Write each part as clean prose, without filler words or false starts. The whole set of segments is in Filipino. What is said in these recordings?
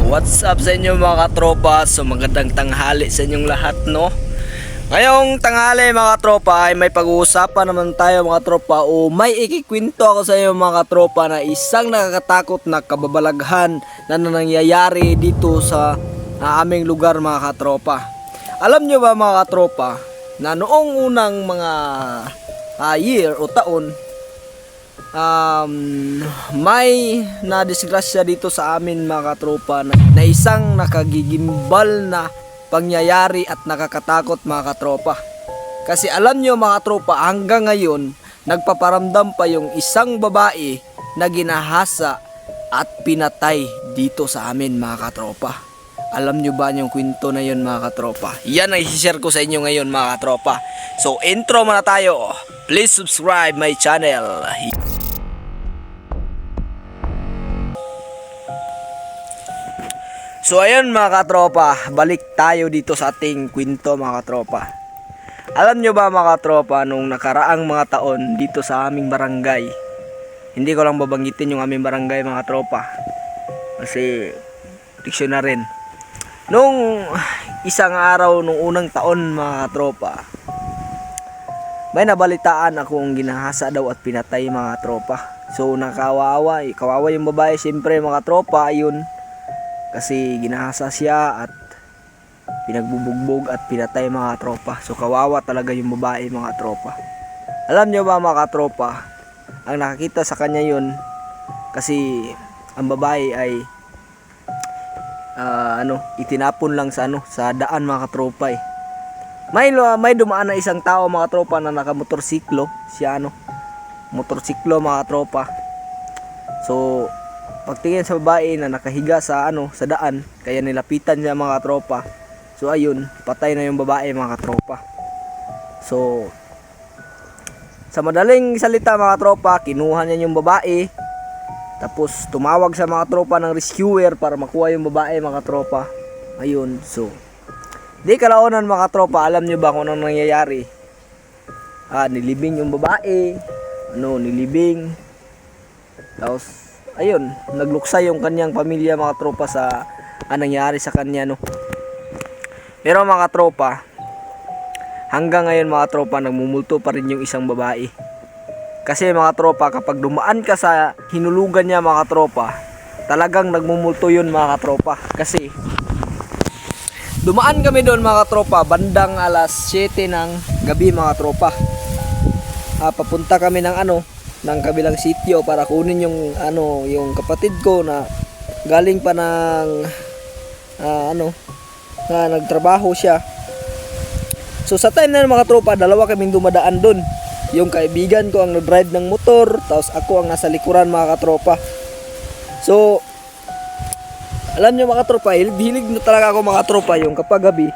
What's up sa inyo mga katropa? So magandang tanghali sa inyong lahat, no? Ngayong tanghali mga katropa ay may pag-uusapan naman tayo mga katropa, o may ikikwento ako sa inyo mga katropa na isang nakakatakot na kababalaghan na nangyayari dito sa aming lugar mga katropa. Alam nyo ba mga katropa na noong unang mga year o taon, may nadisgrasya dito sa amin mga katropa na isang nakagigimbal na pangyayari at nakakatakot mga katropa. Kasi alam nyo mga katropa, hanggang ngayon nagpaparamdam pa yung isang babae na ginahasa at pinatay dito sa amin mga katropa. Alam nyo ba yung kwento na yun mga katropa? Yan ang i-share ko sa inyo ngayon mga katropa. So intro muna tayo. Please subscribe my channel. So ayun mga katropa, balik tayo dito sa ating kwento mga katropa. Alam nyo ba mga katropa, nung nakaraang mga taon dito sa aming barangay, hindi ko lang babanggitin yung aming barangay mga katropa, kasi diksyon na rin. Nung isang araw, nung unang taon mga katropa, may nabalitaan akong ginahasa daw at pinatay mga katropa. So nakawawa, kawawa yung babae siyempre mga katropa, ayun. Kasi ginahasa siya at pinagbubugbog at pinatay mga tropa. So kawawa talaga yung babae mga tropa. Alam nyo ba mga tropa, ang nakakita sa kanya yun, kasi ang babae ay itinapon lang sa sa daan mga tropa eh. May dumaan na isang tao mga tropa na nakamotorsiklo, siya motorsiklo mga tropa. So pagtingin sa babae na nakahiga sa sa daan, kaya nilapitan niya mga tropa. So ayun, patay na yung babae mga tropa. So sa madaling salita mga tropa, kinuha niya yung babae, tapos tumawag sa mga tropa ng rescuer para makuha yung babae mga tropa. Ayun, so di kalaunan mga tropa, alam niyo ba kung anong nangyayari? Nilibing yung babae, nilibing. Tapos ayun, nagluksa yung kanyang pamilya mga tropa sa nangyari sa kanya Pero mga tropa, hanggang ngayon mga tropa, nagmumulto pa rin yung isang babae. Kasi mga tropa, kapag dumaan ka sa hinulugan niya mga tropa, talagang nagmumulto yun mga tropa. Kasi dumaan kami doon mga tropa, bandang alas 7 ng gabi mga tropa. Papunta kami ng ng kabilang sitio para kunin yung yung kapatid ko na galing pa ng na nagtrabaho siya. So sa time na mga tropa, dalawa kaming dumadaan doon. Yung kaibigan ko ang nag-drive ng motor, tapos ako ang nasa likuran mga katropa. So alam niyo mga tropa, hilig na talaga ako mga tropa yung kapag gabi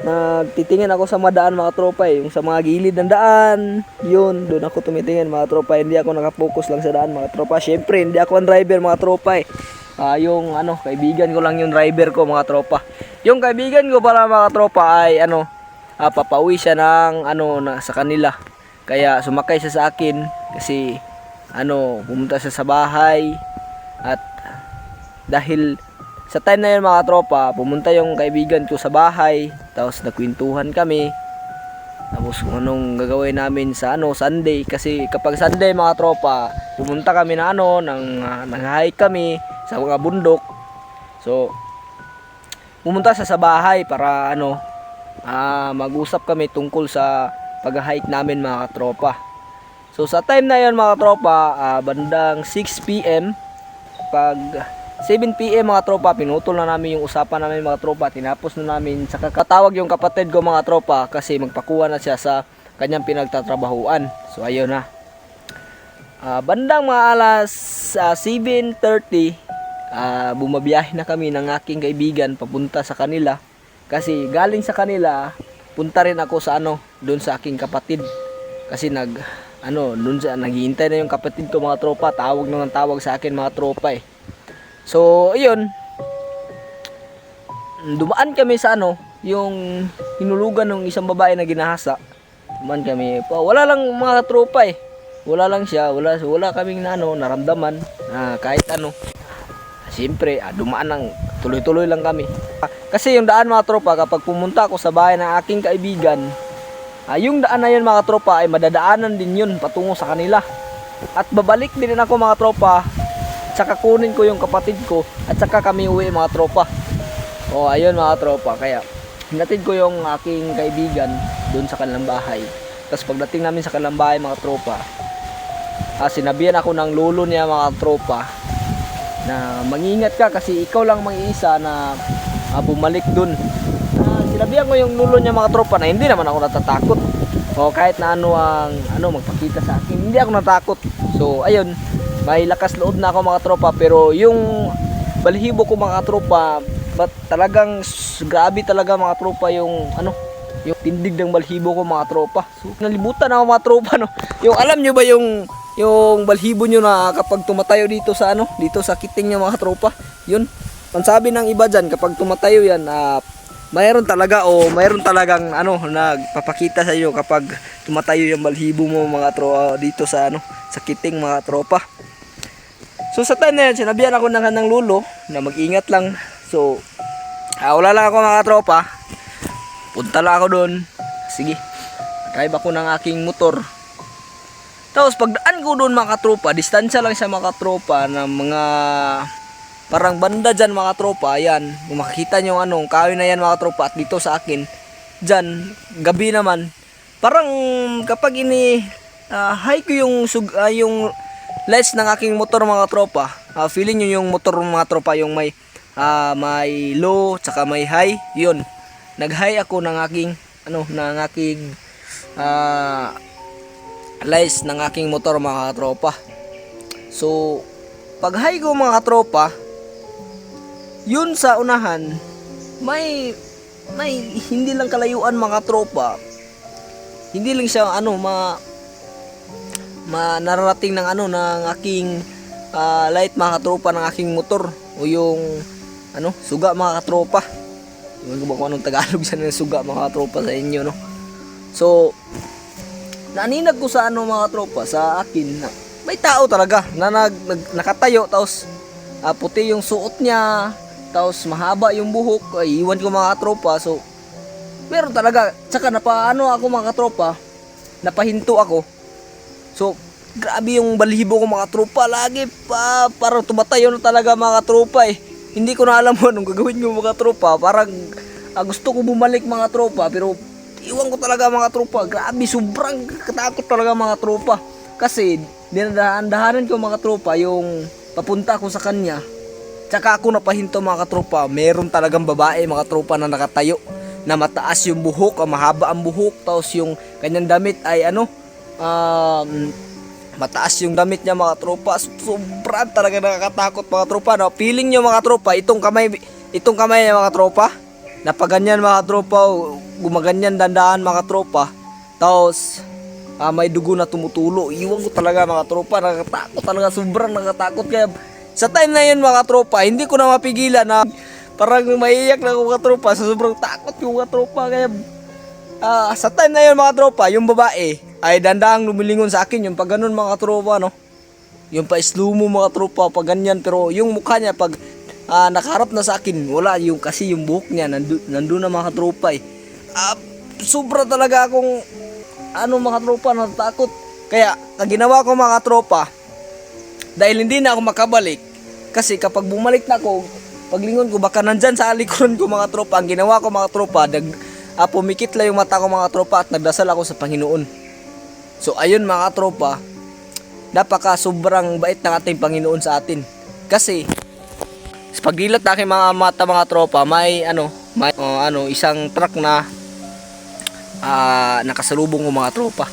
nagtitingin ako sa madaan mga tropa yung sa mga gilid ng daan, yun, doon ako tumitingin mga tropa. Hindi ako nakapokus lang sa daan mga tropa. Syempre, hindi ako ang driver mga tropa yung kaibigan ko lang yung driver ko mga tropa. Yung kaibigan ko pala mga tropa ay papauwi siya ng sa kanila. Kaya sumakay siya sa akin kasi pumunta siya sa bahay. At dahil sa time na yun mga tropa, pumunta yung kaibigan ko sa bahay, tapos nagkwentuhan kami. Tapos kung anong gagawin namin sa Sunday, kasi kapag Sunday mga tropa, pumunta kami na nag-hike kami sa mga bundok. So pumunta sa bahay para mag-usap kami tungkol sa pag-hike namin mga tropa. So sa time na yun mga tropa, bandang 6 PM, pag 7 PM mga tropa, pinutol na namin yung usapan namin mga tropa. Tinapos na namin, saka katawag yung kapatid ko mga tropa kasi magpakuha na siya sa kanyang pinagtatrabahuan. So ayun na. Bandang mga alas 7:30, bumabiyahe na kami ng aking kaibigan papunta sa kanila. Kasi galing sa kanila, punta rin ako sa doon sa aking kapatid. Kasi doon sa naghihintay na yung kapatid ko mga tropa. Tawag na ng tawag sa akin mga tropa So, ayun. Dumaan kami sa yung hinulugan ng isang babae na ginahasa. Dumaan kami. Wala lang mga tropa Wala lang siya. Wala kaming naramdaman. Kahit siyempre, dumaan ng tuloy-tuloy lang kami. Kasi yung daan mga tropa, kapag pumunta ako sa bahay ng aking kaibigan, yung daan na yun mga tropa ay madadaanan din yun patungo sa kanila. At babalik din ako mga tropa, tsaka kunin ko yung kapatid ko, at tsaka kami uwi mga tropa. O ayun mga tropa, kaya hinatid ko yung aking kaibigan doon sa kanilang bahay. Tapos pagdating namin sa kanilang bahay mga tropa, sinabihan ako ng lolo niya mga tropa na mangingat ka kasi ikaw lang mag-iisa na bumalik dun. Sinabihan ko yung lolo niya mga tropa na hindi naman ako natatakot. O kahit na magpakita sa akin, hindi ako natakot. So ayun, may lakas loob na ako mga tropa, pero yung balahibo ko mga tropa, talagang grabe talaga mga tropa yung yung tindig ng balhibo ko mga tropa. So nalibutan ako mga tropa no. Yung alam nyo ba yung balhibo nyo na kapag tumatayo dito sa dito sa kiting nyo mga tropa, yun. Ang sabi ng iba dyan, kapag tumatayo yan, mayroon talagang nagpapakita sa iyo kapag tumatayo yung balhibo mo mga tropa dito sa sa kiting mga tropa. So sa time na yan, sinabihan ako ng lolo na mag-ingat lang. So wala lang ako mga tropa. Punta lang ako doon. Sige, drive ako ng aking motor. Tapos pagdaan ko doon mga tropa, distansya lang siya mga tropa ng mga parang banda dyan mga tropa. Ayan, kung makikita nyo kahoy na yan mga tropa. At dito sa akin dyan, gabi naman, parang kapag high ko yung lights ng aking motor mga tropa, feeling nyo yung motor mga tropa, yung may low tsaka may high. Yun, nag-high ako ng aking lights ng aking motor mga tropa. So pag high ko mga tropa, yun sa unahan may hindi lang kalayuan mga tropa, hindi lang siya nararating ng ng aking light mga tropa ng aking motor, o yung suga mga tropa. Hindi ko ba kung anong Tagalog sa suga mga tropa sa inyo no. So naninag ko sa mga tropa sa akin na may tao talaga na nakatayo, tapos puti yung suot niya, tapos mahaba yung buhok. Ay, iwan ko mga tropa. So meron talaga, tsaka ako mga tropa, napahinto ako. So grabe yung balihibo ko mga tropa, lagi parang tumatayo na talaga mga tropa Hindi ko na alam anong gagawin ko mga tropa. Parang gusto ko bumalik mga tropa, pero iwan ko talaga mga tropa. Grabe, sobrang katakot talaga mga tropa. Kasi dinadahan-dahanan ko mga tropa yung papunta ko sa kanya. Tsaka ako napahinto mga tropa. Meron talagang babae mga tropa na nakatayo, na mataas yung buhok, mahaba ang buhok, tapos yung kanyang damit ay mataas yung damit niya mga tropa. Sobrang talaga nakakatakot mga tropa no? Feeling nyo mga tropa, itong kamay niya mga tropa, napaganyan mga tropa, gumaganyan dandaan mga tropa, tapos may dugo na tumutulo. Iwan ko talaga mga tropa, nakakatakot talaga, sobrang nakakatakot. Kaya sa time na yun mga tropa, hindi ko na mapigilan na parang maiiyak na ako mga tropa, sa sobrang takot ko mga tropa. Kaya sa time na yun mga tropa, yung babae ay dandang lumilingon sa akin, yung pag ganun mga tropa no, yung pa slow mo mga tropa pag ganyan. Pero yung mukha niya pag nakaharap na sa akin, wala, yung kasi yung buhok niya nandun na mga tropa sobra talaga akong mga tropa, natatakot. Kaya ginawa ko mga tropa, dahil hindi na ako makabalik, kasi kapag bumalik na ako, paglingon ko baka nandyan sa alikuran ko mga tropa, ang ginawa ko mga tropa, pumikit lang yung mata ko mga tropa, at nagdasal ako sa Panginoon. So ayun mga tropa, napaka sobrang bait ng ating Panginoon sa atin. Kasi sa pagdilat ng aking mga mata mga tropa, may isang truck na nakasalubong ko mga tropa.